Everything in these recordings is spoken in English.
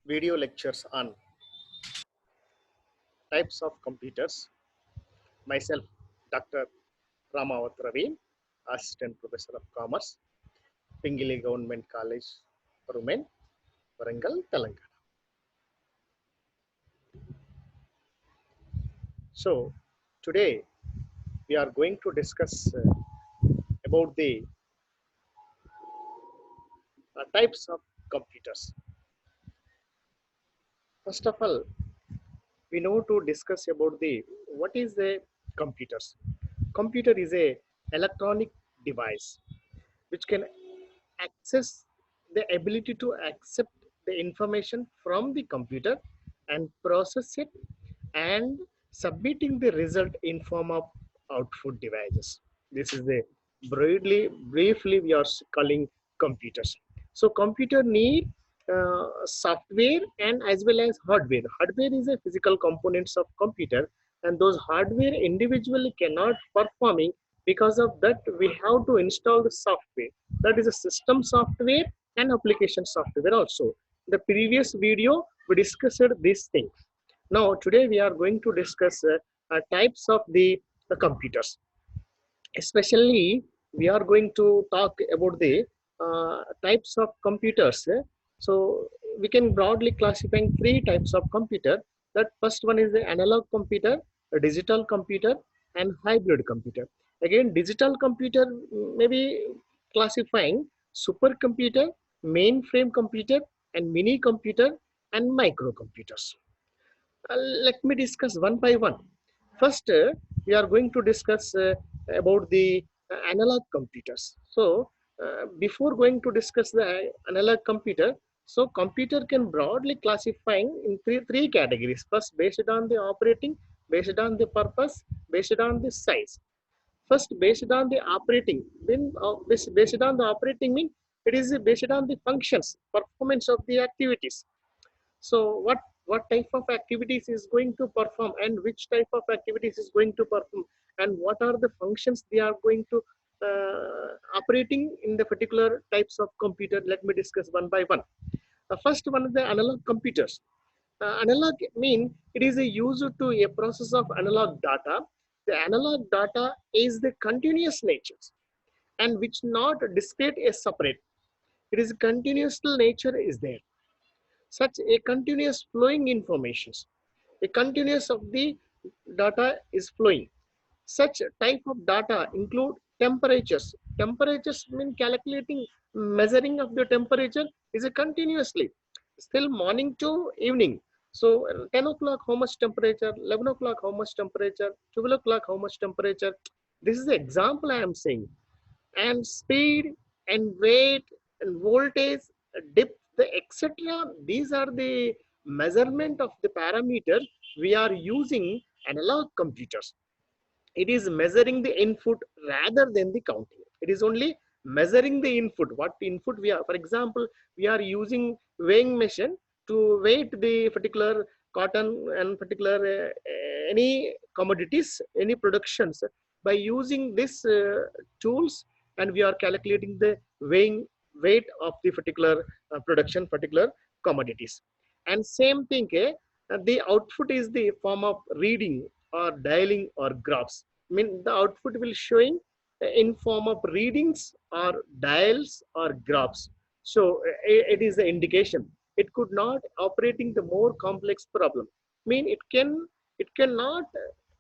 video lectures on types of computers. Myself, Dr. Ramawat Ravi, Assistant Professor of Commerce, Pingili Government College, Rumen, Warangal, Telangana. So, today we are going to discuss about the types of computers. First of all, we know to discuss about the what is the computers. Computer is a electronic device which can access the ability to accept the information from the computer and process it and submitting the result in form of output devices. This is the briefly we are calling computers. So computer need software and as well as hardware. Hardware is a physical components of computer, and those hardware individually cannot performing. Because of that, we have to install the software. That is a system software and application software also. The previous video we discussed these things. Now today we are going to discuss types of the computers. Especially we are going to talk about the types of computers. So we can broadly classify three types of computer. That first one is the analog computer, a digital computer, and hybrid computer. Again, digital computer maybe classifying supercomputer, mainframe computer, and mini computer and microcomputers. Let me discuss one by one. First, we are going to discuss about the analog computers. So, before going to discuss the analog computer, so computer can broadly classifying in three categories. First, based on the operating, based on the purpose, based on the size. First, based on the operating, when based on the operating mean it is based on the functions, performance of the activities. So what type of activities is going to perform and which type of activities is going to perform and what are the functions they are going to operating in the particular types of computer. Let me discuss one by one. The first one is the analog computers. Analog mean it is a use to a process of analog data. The analog data is the continuous nature and which not discrete is separate. It is continuous nature is there. Such a continuous flowing informations, a continuous of the data is flowing. Such type of data include temperatures. Temperatures mean calculating, measuring of the temperature is a continuously still morning to evening. So 10 o'clock how much temperature, 11 o'clock how much temperature, 12 o'clock how much temperature. This is the example I am saying. And speed and weight and voltage, depth, the etc. These are the measurement of the parameter we are using analog computers. It is measuring the input rather than the counting. It is only measuring the input. What input we are, for example, we are using weighing machine to weight the particular cotton and particular any commodities, any productions. By using this tools, and we are calculating the weighing weight of the particular production, particular commodities. And same thing, the output is the form of reading or dialing or graphs. I mean the output will showing in form of readings or dials or graphs. So it is the indication. It could not operating the more complex problem. I mean it cannot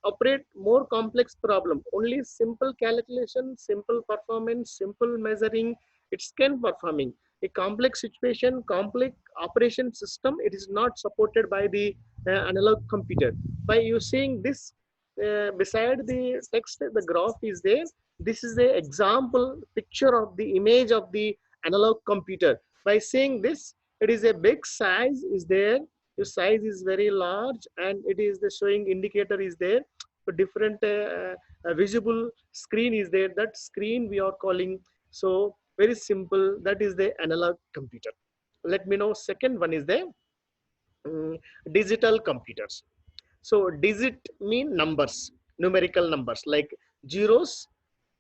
operate more complex problem. Only simple calculation, simple performance, simple measuring, it's can performing. A complex situation, complex operation system, it is not supported by the analog computer. By using this, beside the text, the graph is there. This is the example picture of the image of the analog computer. By saying this, it is a big size is there. The size is very large, and it is the showing indicator is there. So different visible screen is there. That screen we are calling. So very simple. That is the analog computer. Let me know. Second one is the um, digital computers. So digit mean numbers, numerical numbers like zeros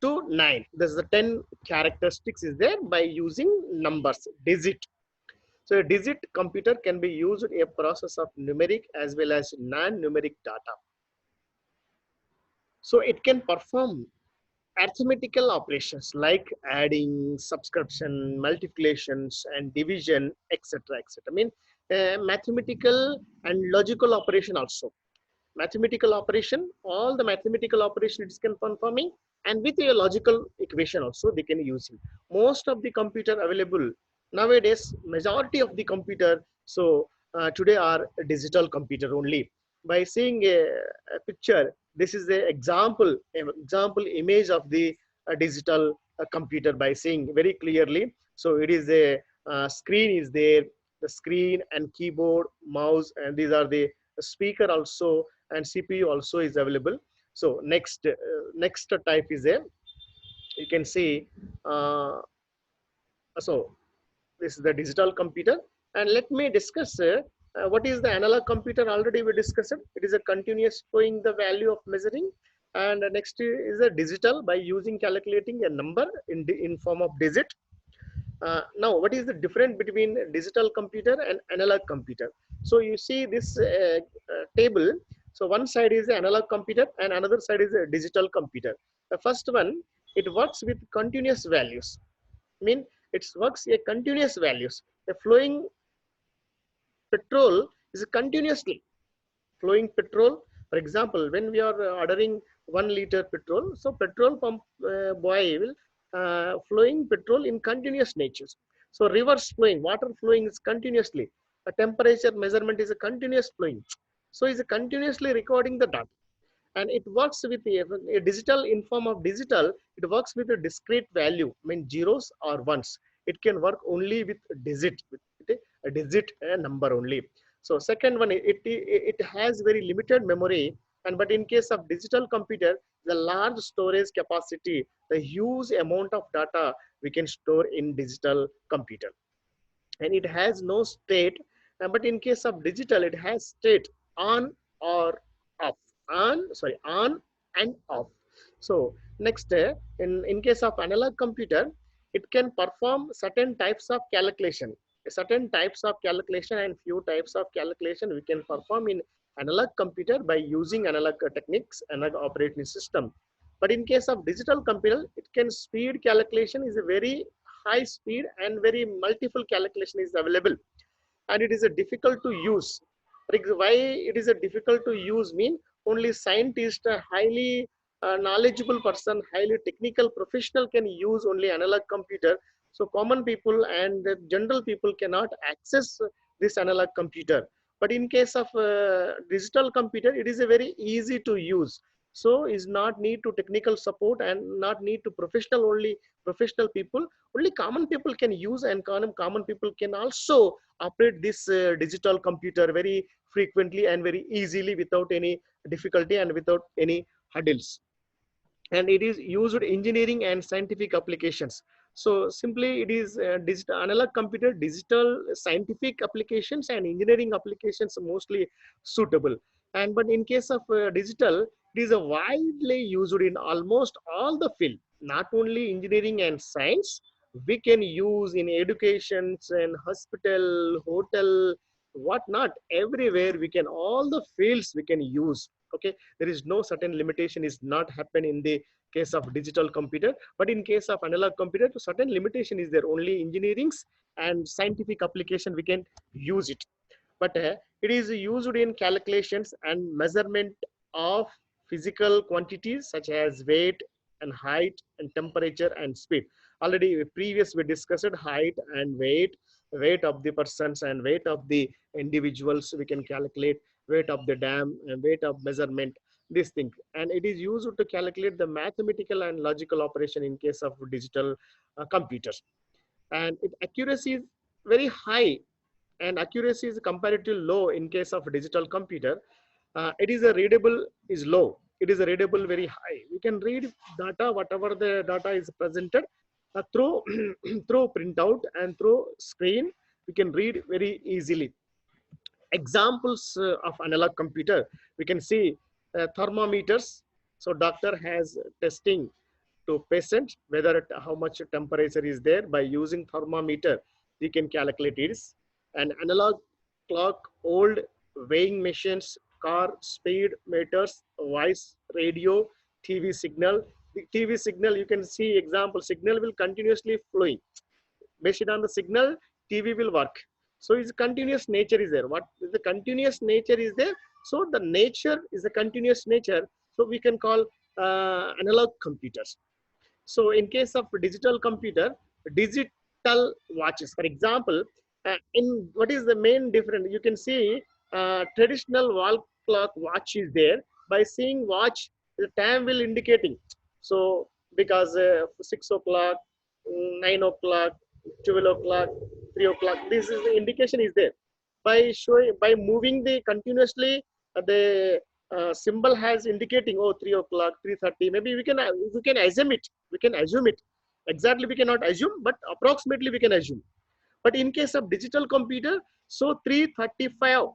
to 9. There's the 10 characteristics is there by using numbers, digit. So a digit computer can be used in a process of numeric as well as non-numeric data. So it can perform arithmetical operations like adding, subtraction, multiplications, and division, etc., etc. I mean, mathematical and logical operation also. Mathematical operation, all the mathematical operations it can performing, and with a logical equation also they can use it. Most of the computer available nowadays, majority of the computer, so today are digital computer only. By seeing a picture, this is the example image of the digital computer by seeing very clearly. So it is a screen is there, the screen and keyboard, mouse, and these are the speaker also, and CPU also is available. So next type is a, you can see, uh, so this is the digital computer. And let me discuss what is the analog computer. Already we discussed it. It is a continuous flowing the value of measuring. And next is a digital by using calculating a number in form of digit. Now, what is the difference between digital computer and analog computer? So you see this table. So one side is the analog computer and another side is a digital computer. The first one, it works with continuous values. I mean, it works a continuous values. The flowing petrol is continuously flowing petrol. For example, when we are ordering 1 liter petrol, so petrol pump boy will flowing petrol in continuous natures. So reverse flowing, water flowing is continuously. A temperature measurement is a continuous flowing. So it's continuously recording the data. And it works with a digital in form of digital. It works with a discrete value, I mean zeros or ones. It can work only with a digit number only. So second one, it has very limited memory, and but in case of digital computer, the large storage capacity, the huge amount of data we can store in digital computer. And it has no state, but in case of digital it has state on or off, on and off. So next, in case of analog computer, it can perform certain types of calculation, and few types of calculation we can perform in analog computer by using analog techniques, analog operating system. But in case of digital computer, it can speed calculation is a very high speed and very multiple calculation is available, and it is a difficult to use. Why it is a difficult to use mean, only scientist, a highly knowledgeable person, highly technical professional can use only analog computer. So common people and the general people cannot access this analog computer. But in case of digital computer, it is a very easy to use. So is not need to technical support and not need to professional, only professional people, only common people can use, and common people can also operate this digital computer very frequently and very easily without any difficulty and without any hurdles. And it is used in engineering and scientific applications. So simply it is digital analog computer, digital scientific applications and engineering applications mostly suitable. And but in case of digital, it is a widely used in almost all the field, not only engineering and science. We can use in educations and hospital, hotel, whatnot, everywhere we can, all the fields we can use. Okay, there is no certain limitation is not happen in the case of digital computer, but in case of analog computer, certain limitation is there, only engineerings and scientific application we can use it. But it is used in calculations and measurement of physical quantities such as weight and height and temperature and speed. Already previous we discussed height and weight of the persons and weight of the individuals. We can calculate weight of the dam and weight of measurement, this thing. And it is used to calculate the mathematical and logical operation in case of digital computers. And it accuracy is very high and accuracy is comparatively low in case of digital computer. It is a readable is low. It is a readable very high. We can read data, whatever the data is presented through through printout and through screen. We can read very easily. Examples of analog computer, we can see thermometers. So doctor has testing to patient whether how much temperature is there by using thermometer. We can calculate it. an analog clock, old weighing machines, car speed meters, voice radio, TV signal. The TV signal, you can see example, signal will continuously flowing. Based on the signal, TV will work. So its continuous nature is there. What is the continuous nature is there? So the nature is a continuous nature. So we can call analog computers. So in case of digital computer, digital watches, for example, in what is the main difference? You can see traditional wall clock watch is there. By seeing watch, the time will indicating. So because 6 o'clock, 9 o'clock, 12 o'clock, 3 o'clock, this is the indication is there. By showing, by moving the continuously, the symbol has indicating, oh, 3 o'clock, 3:30. Maybe we can assume it. We can assume it. Exactly, we cannot assume, but approximately we can assume. But in case of digital computer, so 3:35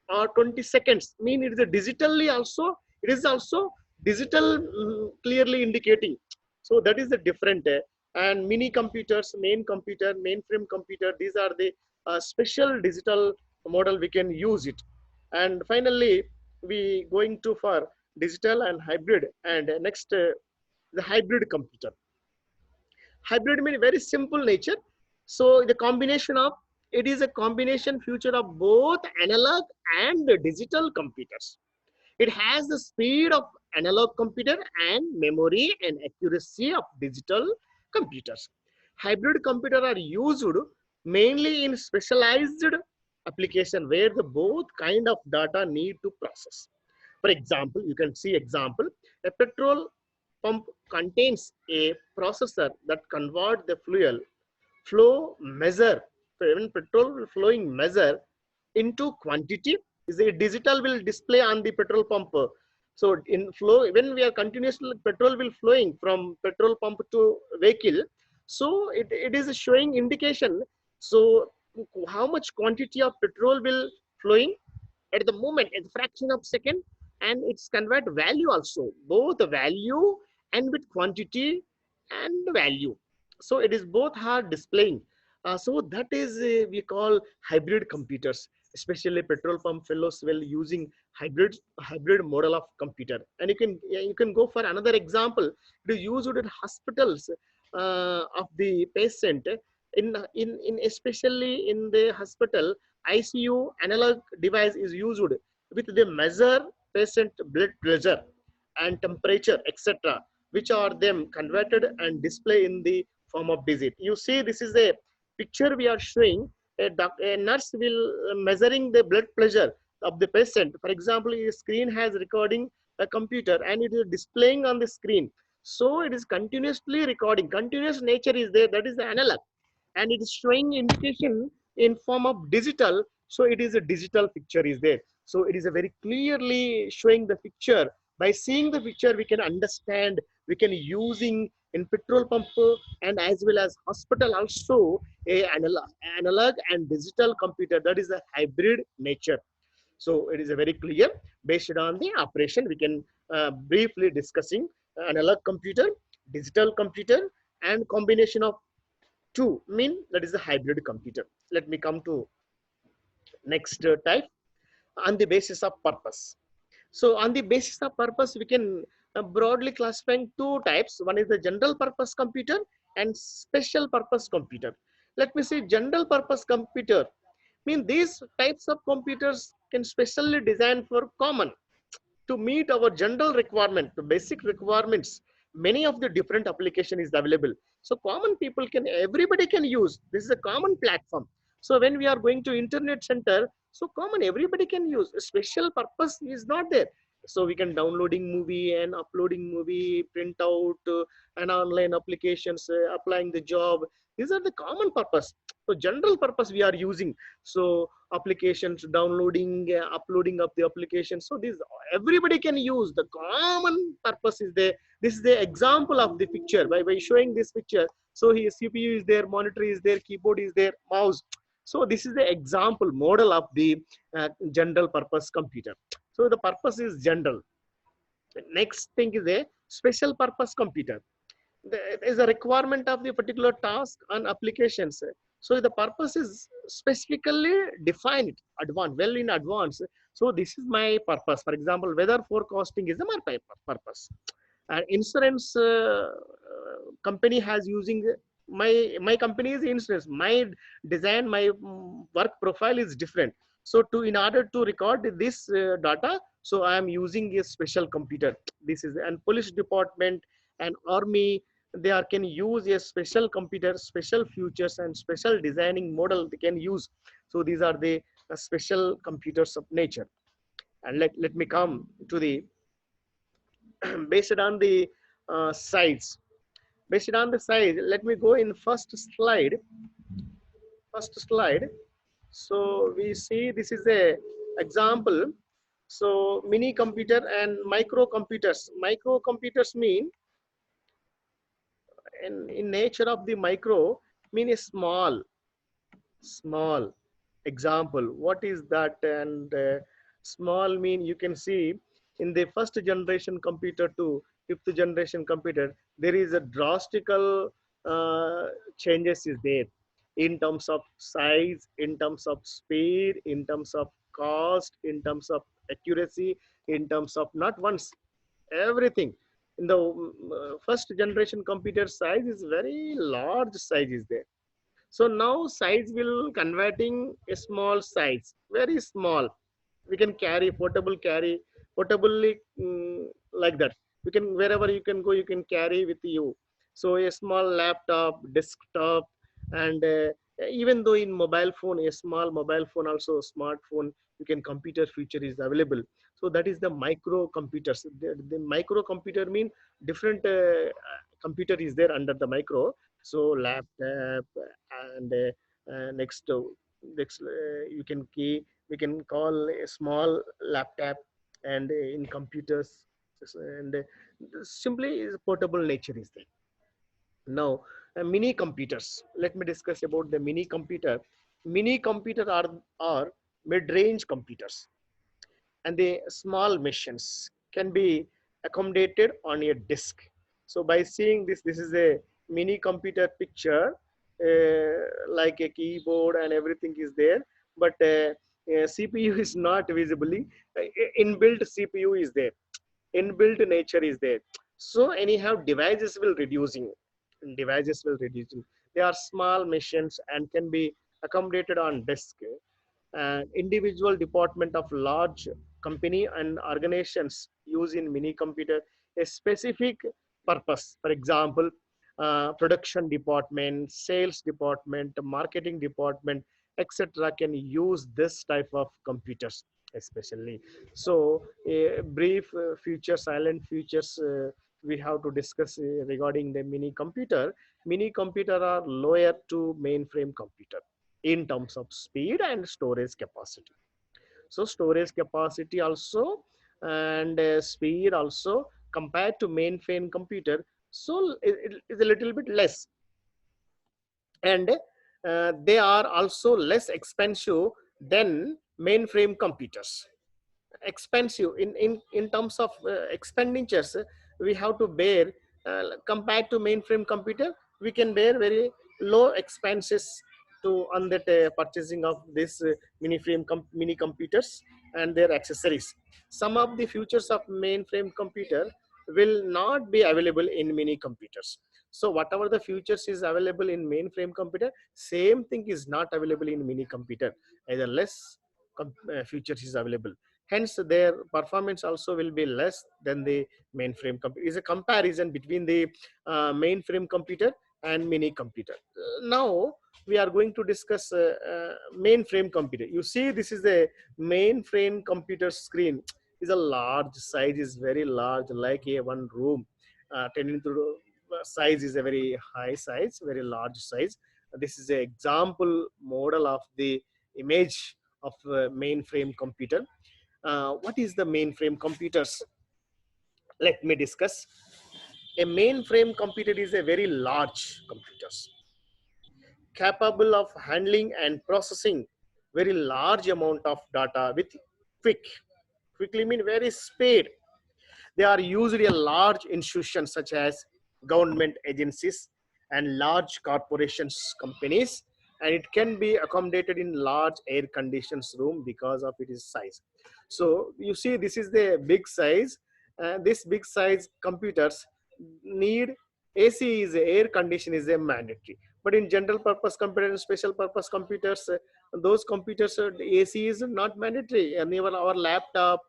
or 20 seconds mean it is a digitally also. It is also digital, clearly indicating. So that is the different. And mini computers, main computer, mainframe computer. These are the special digital model we can use it. And finally, we going to for digital and hybrid. And next, the hybrid computer. Hybrid means very simple nature. So the combination of, it is a combination future of both analog and digital computers. It has the speed of analog computer and memory and accuracy of digital computers. Hybrid computers are used mainly in specialized application where the both kind of data need to process. For example, you can see example, a petrol pump contains a processor that convert the fuel flow measure, when petrol flowing measure into quantity, is a digital will display on the petrol pump. So in flow, when we are continuously petrol will flowing from petrol pump to vehicle, so it is showing indication. So how much quantity of petrol will flowing at the moment, at the fraction of second, and it's convert value also, both the value and with quantity and value. So it is both are displaying. So that is we call hybrid computers, especially petrol pump fellows will using hybrid model of computer. And you can go for another example. It is used in hospitals of the patient, in especially in the hospital. ICU analog device is used with the measure patient blood pressure and temperature, etc., which are them converted and display in the form of digit. You see, this is a picture we are showing. A nurse will measuring the blood pressure of the patient. For example, a screen has recording a computer and it is displaying on the screen. So it is continuously recording. Continuous nature is there. That is the analog, and it is showing indication in form of digital. So it is a digital picture is there. So it is a very clearly showing the picture. By seeing the picture, we can understand, we can using in petrol pump and as well as hospital also a analog and digital computer, that is a hybrid nature. So it is a very clear. Based on the operation, we can briefly discussing analog computer, digital computer, and combination of two mean that is the hybrid computer. Let me come to next type, on the basis of purpose. So on the basis of purpose, we can broadly classifying two types. One is the general purpose computer and special purpose computer. Let me say general purpose computer. Mean these types of computers can specially design for common to meet our general requirement, the basic requirements. Many of the different application is available. So common people can, everybody can use. This is a common platform. So when we are going to internet center, so common everybody can use. A special purpose is not there. So we can downloading movie and uploading movie, print out and online applications, applying the job. These are the common purpose. So general purpose we are using. So applications, downloading, uploading of the application. So this everybody can use. The common purpose is there. This is the example of the picture. By showing this picture, so his CPU is there, monitor is there, keyboard is there, mouse. So this is the example model of the general purpose computer. So the purpose is general. The next thing is a special purpose computer. There is a requirement of the particular task and applications. So the purpose is specifically defined, advanced, well in advance. So this is my purpose. For example, weather forecasting is my purpose. And insurance company has using my company is insurance. My design, my work profile is different. So to in order to record this data, so I am using a special computer. This is and police department and army, they are can use a special computer, special features and special designing model they can use. So these are the special computers of nature. And let me come to the based on the size. Based on the size, let me go in slide. First slide. So we see this is a example. So mini computer and microcomputers. Microcomputers mean in nature of the micro mean a small example. What is that? And small mean you can see in the first generation computer to fifth generation computer, there is a drastical uh, changes is there in terms of size, in terms of speed, in terms of cost, in terms of accuracy, in terms of not once everything. In the first generation computer, size is very large size is there. So now size will converting a small size, very small. We can carry portably, like that. You can wherever you can go, you can carry with you. So a small laptop, desktop, and even though in mobile phone, a small mobile phone, also smartphone, you can computer feature is available. So that is the micro computers. The micro computer mean different computer is there under the micro. So laptop and next you can key we can call a small laptop and in computers and simply is portable nature is there. Now mini computers, let me discuss about the mini computer. Mini computer are mid-range computers, and the small machines can be accommodated on a disk. So by seeing this, this is a mini computer picture, like a keyboard and everything is there, but CPU is not visibly. Inbuilt CPU is there, inbuilt nature is there. So anyhow, devices will reducing. They are small machines and can be accommodated on disk. Individual department of large company and organizations use in mini computer a specific purpose. For example, production department, sales department, marketing department, etc. can use this type of computers especially. So a brief future silent futures we have to discuss regarding the mini computer. Mini computer are lower to mainframe computer in terms of speed and storage capacity. So storage capacity also and speed also compared to mainframe computer, so it is a little bit less. And they are also less expensive than mainframe computers. Expensive in terms of expenditures, we have to bear compared to mainframe computer, we can bear very low expenses to on that purchasing of this mini computers and their accessories. Some of the features of mainframe computer will not be available in mini computers. So whatever the features is available in mainframe computer, same thing is not available in mini computer. Either less features is available, hence their performance also will be less than the mainframe computer. Is a comparison between the mainframe computer and mini computer. Now we are going to discuss mainframe computer. You see, this is a mainframe computer screen. Is a large size, is very large, like a one room. Tending to size is a very high size, very large size. This is an example model of the image of mainframe computer. What is the mainframe computers? Let me discuss. A mainframe computer is a very large computers capable of handling and processing very large amount of data with quick quickly mean very speed. They are used in large institutions such as government agencies and large corporations companies and it can be accommodated in large air conditioned room because of its size. So you see, this is the big size. This big size computers need AC, is air condition is a mandatory. But in general purpose computer and special purpose computers, those computers, AC is not mandatory. And even our laptop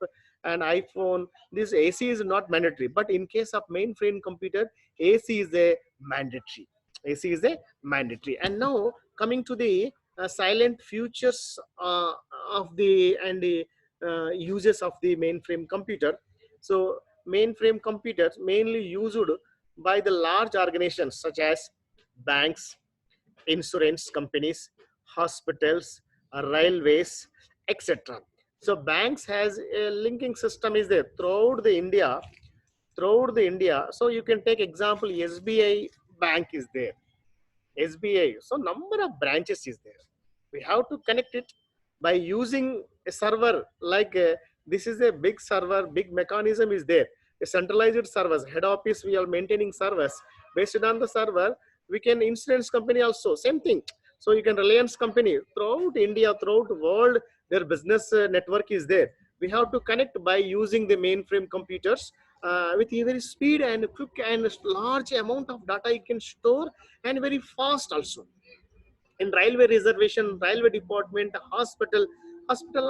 and iPhone, this AC is not mandatory. But in case of mainframe computer, AC is a mandatory. AC is a mandatory. And now coming to the silent futures of the and the uses of the mainframe computer. So mainframe computers mainly used by the large organizations such as banks, insurance companies, hospitals, railways, etc. So banks has a linking system is there throughout the India. So you can take example, SBI bank is there, SBI. So number of branches is there. We have to connect it by using a server like this is a big server, big mechanism is there. A centralized servers, head office, we are maintaining servers. Based on the server, we can insurance company also, same thing. So you can Reliance company throughout India, throughout the world, their business network is there. We have to connect by using the mainframe computers with very speed and quick and large amount of data you can store and very fast also. In railway reservation, railway department, hospital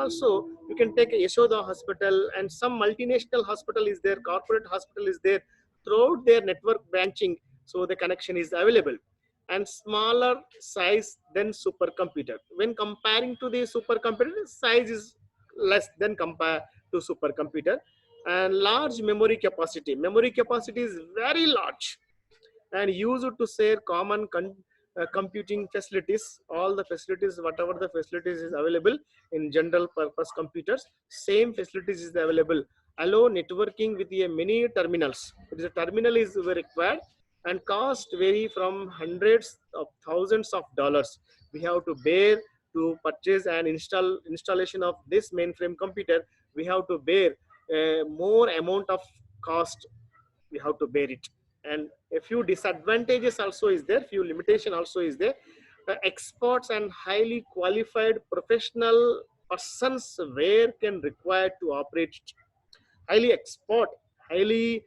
also, you can take a Yashoda hospital, and some multinational hospital is there, corporate hospital is there. Throughout their network branching, so the connection is available. And smaller size than supercomputer. When comparing to the supercomputer, size is less than compare to supercomputer. And large memory capacity is very large and use it to share common computing facilities. All the facilities, whatever the facilities is available in general purpose computers, same facilities is available. Allow networking with a many terminals. It is a terminal is required, and cost vary from hundreds of thousands of dollars. We have to bear to purchase and installation of this mainframe computer. We have to bear more amount of cost, we have to bear it. And a few disadvantages also is there, few limitation also is there. Experts and highly qualified professional persons where can required to operate it. Highly expert, highly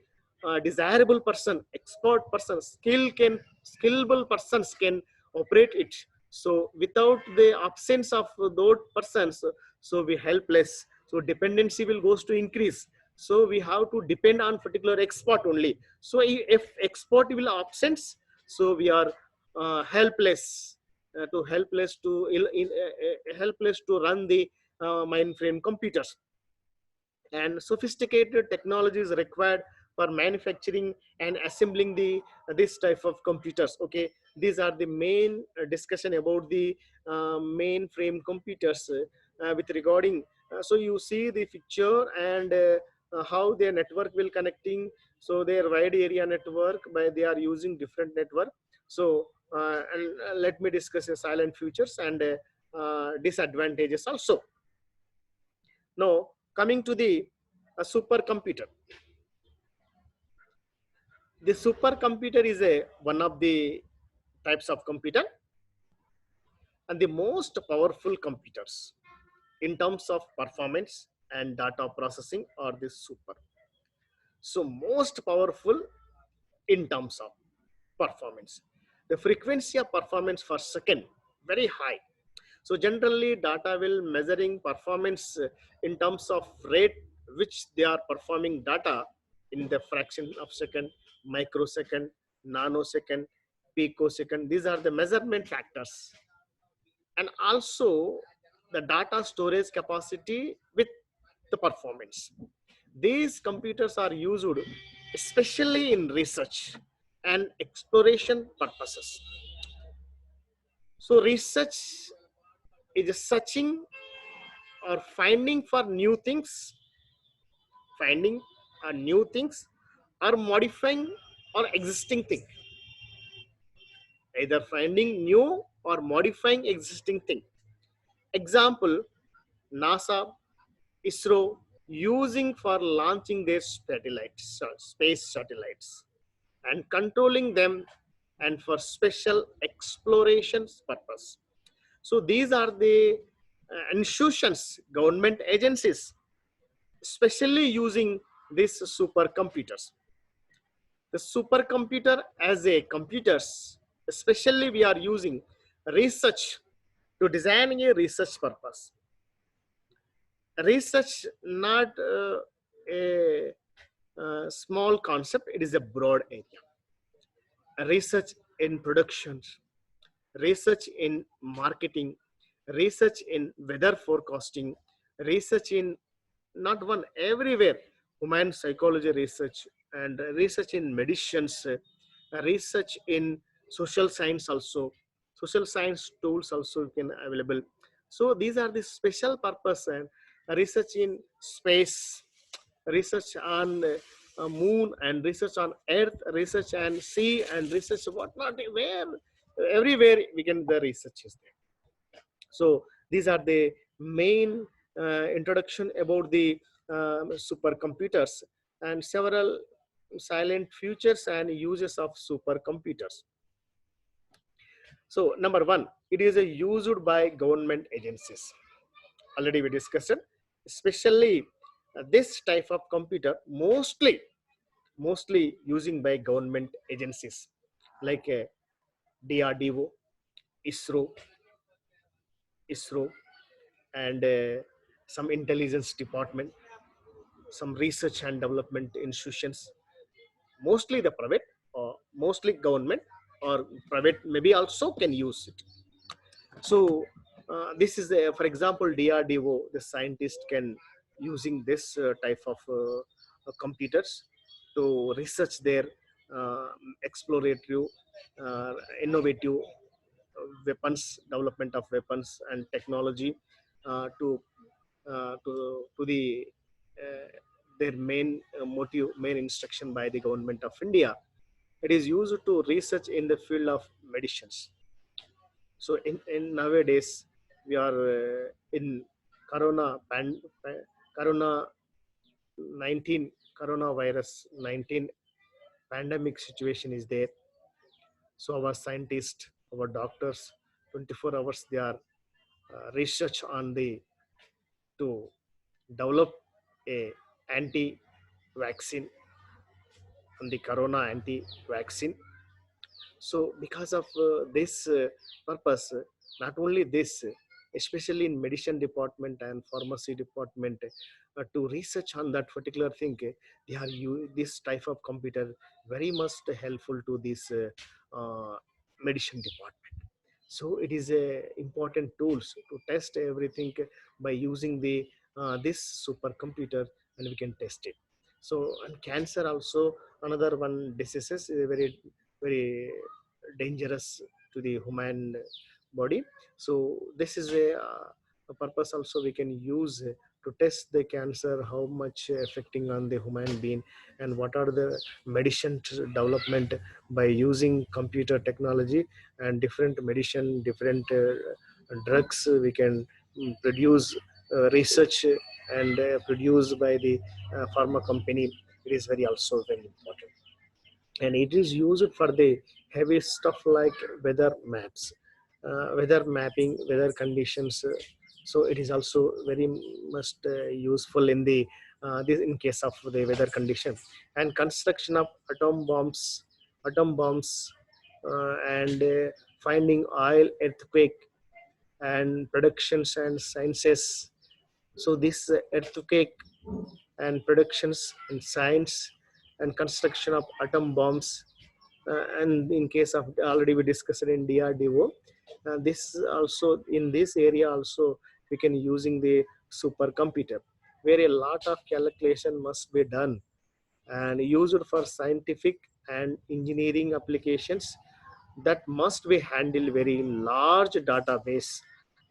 desirable person, expert person, skillable persons can operate it. So without the absence of those persons, so we helpless. So dependency will goes to increase. So we have to depend on particular expert only. So if expert will absence, so we are helpless helpless to run the mainframe computers. And sophisticated technology is required for manufacturing and assembling the this type of computers. Okay, these are the main discussion about the mainframe computers with regarding so you see the picture and how their network will connecting. So their wide area network, by they are using different network. So and let me discuss the silent features and disadvantages also. Now coming to the supercomputer. The supercomputer is a one of the types of computer and the most powerful computers in terms of performance and data processing are the super. So most powerful in terms of performance. The frequency of performance per second very high. So generally data will measuring performance in terms of rate which they are performing data in the fraction of second, microsecond, nanosecond, picosecond. These are the measurement factors. And also the data storage capacity with the performance. These computers are used especially in research and exploration purposes. So research is searching or finding for new things, finding new things, or modifying or existing thing. Either finding new or modifying existing thing. Example, NASA, ISRO using for launching their satellites, space satellites, and controlling them and for special explorations purpose. So these are the institutions, government agencies, especially using these supercomputers. The supercomputer as a computers, especially we are using research to design a research purpose. Research not a, small concept, it is a broad area. Research in production, research in marketing, research in weather forecasting, research in not one, everywhere. Human psychology research and research in medicines, research in social science also, social science tools also can available. So these are the special purpose, and research in space, research on moon, and research on earth, research on sea, and research whatnot, where everywhere we can the research is there. So these are the main introduction about the supercomputers and several silent futures and uses of supercomputers. So number one, it is a used by government agencies. Already we discussed it. Especially this type of computer mostly using by government agencies like DRDO, ISRO, ISRO, and some intelligence department, some research and development institutions, mostly the private or mostly government or private maybe also can use it. So this is for example DRDO, the scientist can using this type of computers to research their uh, exploratory, uh, innovative weapons, development of weapons and technology to the uh, their main motive, main instruction by the government of India. It is used to research in the field of medicines. So in nowadays we are in corona 19 coronavirus 19 pandemic situation is there. So our scientists, our doctors, 24 hours they are research on the to develop a anti vaccine, on the corona anti vaccine. So because of this purpose, not only this, especially in medicine department and pharmacy department, to research on that particular thing, they are this type of computer very much helpful to this medicine department. So it is a important tools to test everything by using the this supercomputer, and we can test it. So and cancer also another one diseases is very dangerous to the human body. So this is a purpose also we can use to test the cancer, how much affecting on the human being, and what are the medicine development by using computer technology, and different medicine, different drugs we can produce, research and produce by the pharma company. It is very also very important, and it is used for the heavy stuff like weather maps, weather mapping, weather conditions. So it is also very much useful in the this in case of the weather condition, and construction of atom bombs, and finding oil, earthquake, and productions and sciences. So this earthquake and productions and science and construction of atom bombs, and in case of already we discussed in DRDO, this also in this area also we can using the supercomputer, where a lot of calculation must be done and used for scientific and engineering applications that must be handled very large database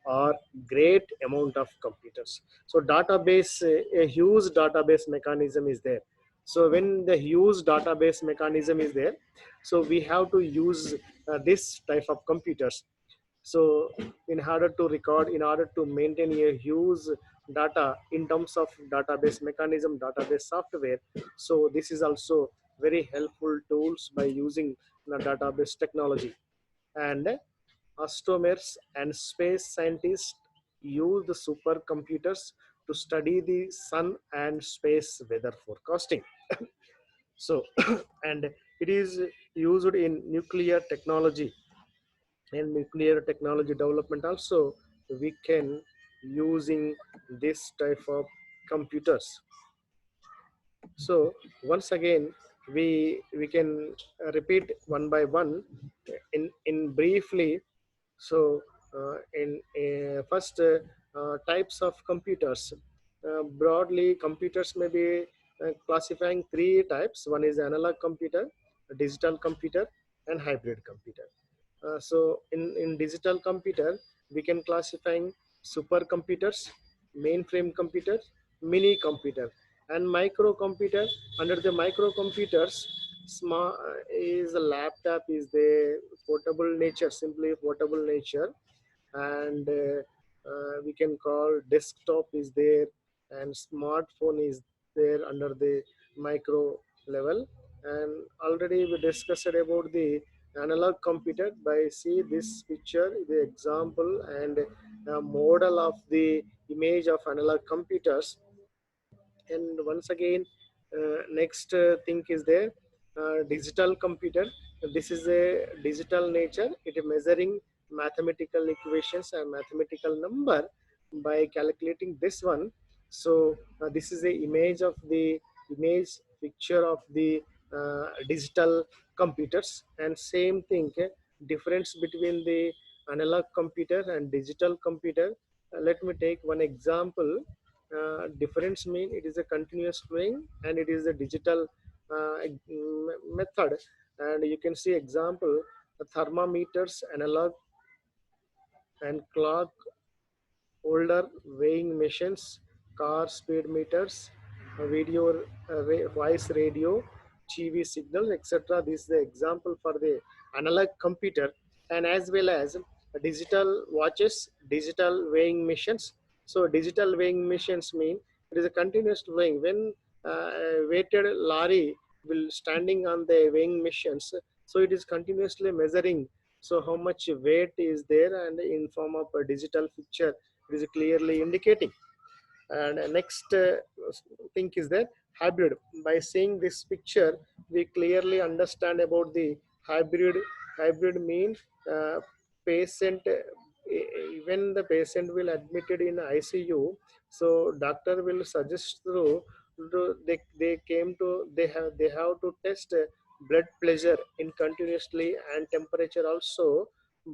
or great amount of computers. So database, a huge database mechanism is there. So when the huge database mechanism is there, so we have to use this type of computers. So in order to record, in order to maintain a huge data in terms of database mechanism, database software, so this is also very helpful tools by using the database technology. And astronomers and space scientists use the supercomputers to study the sun and space weather forecasting. So, and it is used in nuclear technology and nuclear technology development also. We can using this type of computers. So once again, we can repeat one by one in briefly. So in first types of computers. Broadly, computers may be classifying three types. One is analog computer, a digital computer, and hybrid computer. So in digital computer, we can classifying supercomputers, mainframe computer, mini computer, and microcomputer. Under the microcomputers, small is a laptop is the portable nature, simply portable nature, and we can call desktop is there, and smartphone is there under the micro level. And already we discussed about the analog computer. By see this picture, the example and model of the image of analog computers. And once again, next thing is there, digital computer. This is a digital nature. It is measuring mathematical equations and mathematical number by calculating this one. So this is a image of the image picture of the digital computers. And same thing, difference between the analog computer and digital computer. Let me take one example. Difference mean it is a continuous flowing and it is a digital method. And you can see example, thermometers, analog, and clock, older weighing machines, car speed meters, video, voice radio, TV signal, etc. This is the example for the analog computer. And as well as digital watches, digital weighing machines. So digital weighing machines mean it is a continuous weighing. When a weighted lorry will standing on the weighing machines, so it is continuously measuring. So how much weight is there, and in form of a digital picture it is clearly indicating. And next thing is that hybrid. By seeing this picture, we clearly understand about the hybrid. Hybrid means patient, even the patient will admitted in ICU, so doctor will suggest through they came to they have to test blood pressure in continuously and temperature also.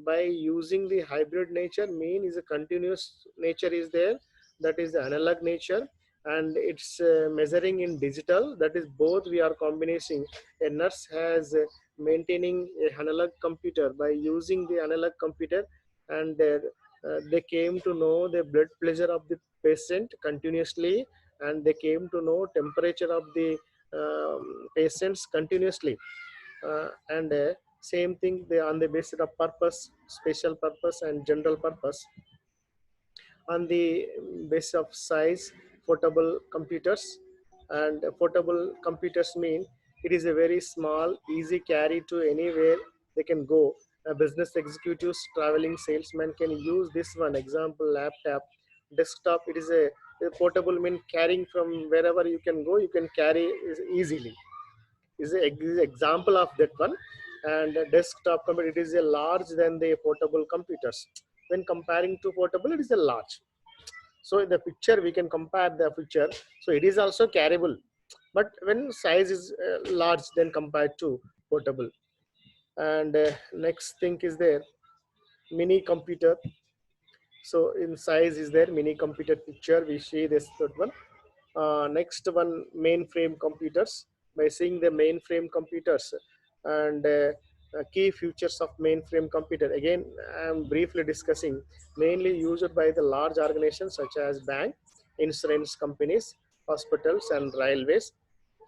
By using the hybrid nature, mean is a continuous nature is there, that is the analog nature, and it's measuring in digital, that is both we are combining. A nurse has maintaining a analog computer. By using the analog computer, and they came to know the blood pressure of the patient continuously, and they came to know temperature of the patients continuously. And same thing, they on the basis of purpose, special purpose and general purpose. On the basis of size, portable computers. And portable computers mean it is a very small, easy carry to anywhere they can go. Business executives, traveling salesmen can use this one. Example, laptop, desktop. It is a portable mean carrying from wherever you can go, you can carry easily. Is an example of that one. And a desktop computer, it is a large than the portable computers. When comparing to portable, it is a large. So in the picture we can compare the picture, so it is also carryable, but when size is large then compared to portable. And next thing is there, mini computer. So in size is there, mini computer picture we see this third one. Next one, mainframe computers. By seeing the mainframe computers, and key features of mainframe computer, again I am briefly discussing. Mainly used by the large organizations such as bank, insurance companies, hospitals, and railways.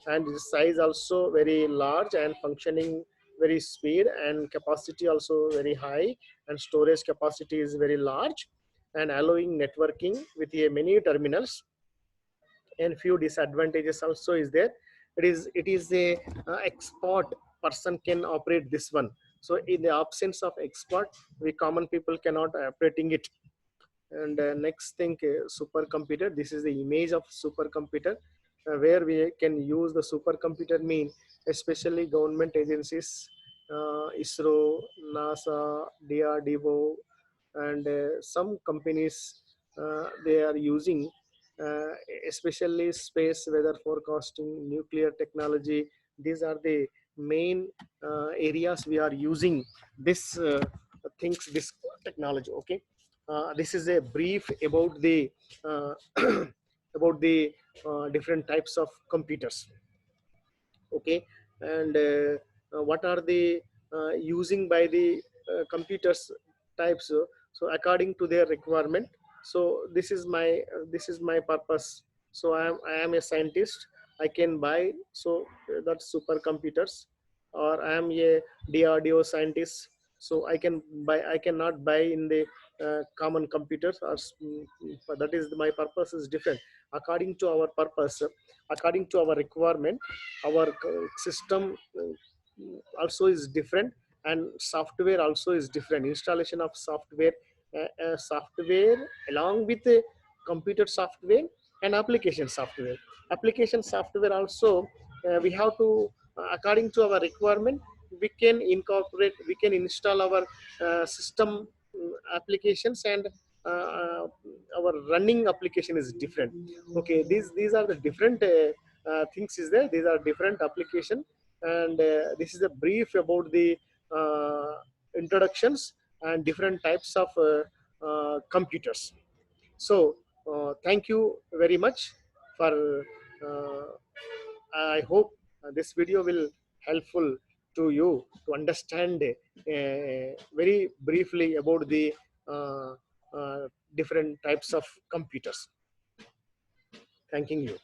And the size also very large and functioning very speed, and capacity also very high, and storage capacity is very large, and allowing networking with a many terminals. And few disadvantages also is there. It is a expert person can operate this one. So in the absence of expert, we common people cannot operating it. And next thing, supercomputer. This is the image of supercomputer, where we can use the supercomputer mean, especially government agencies, ISRO, NASA, DRDO, and some companies, they are using, uh, especially space weather forecasting, nuclear technology. These are the main areas we are using this things, this technology. Okay. This is a brief about the uh, about the different types of computers. Okay. And what are the using by the computers types, so according to their requirement. So this is my purpose. So I am a scientist. I can buy, so that's supercomputers. Or I am a DRDO scientist, so I cannot buy in the common computers, or that is my purpose is different. According to our purpose, according to our requirement, our system also is different, and software also is different. Installation of software, software along with computer software and application software also, we have to, according to our requirement, we can incorporate, we can install our system applications, and uh, our running application is different. Okay, these are the different things is there. These are different application. And this is a brief about the uh, introductions and different types of computers. So thank you very much for, uh, I hope this video will helpful to you to understand very briefly about the uh, different types of computers. Thanking you.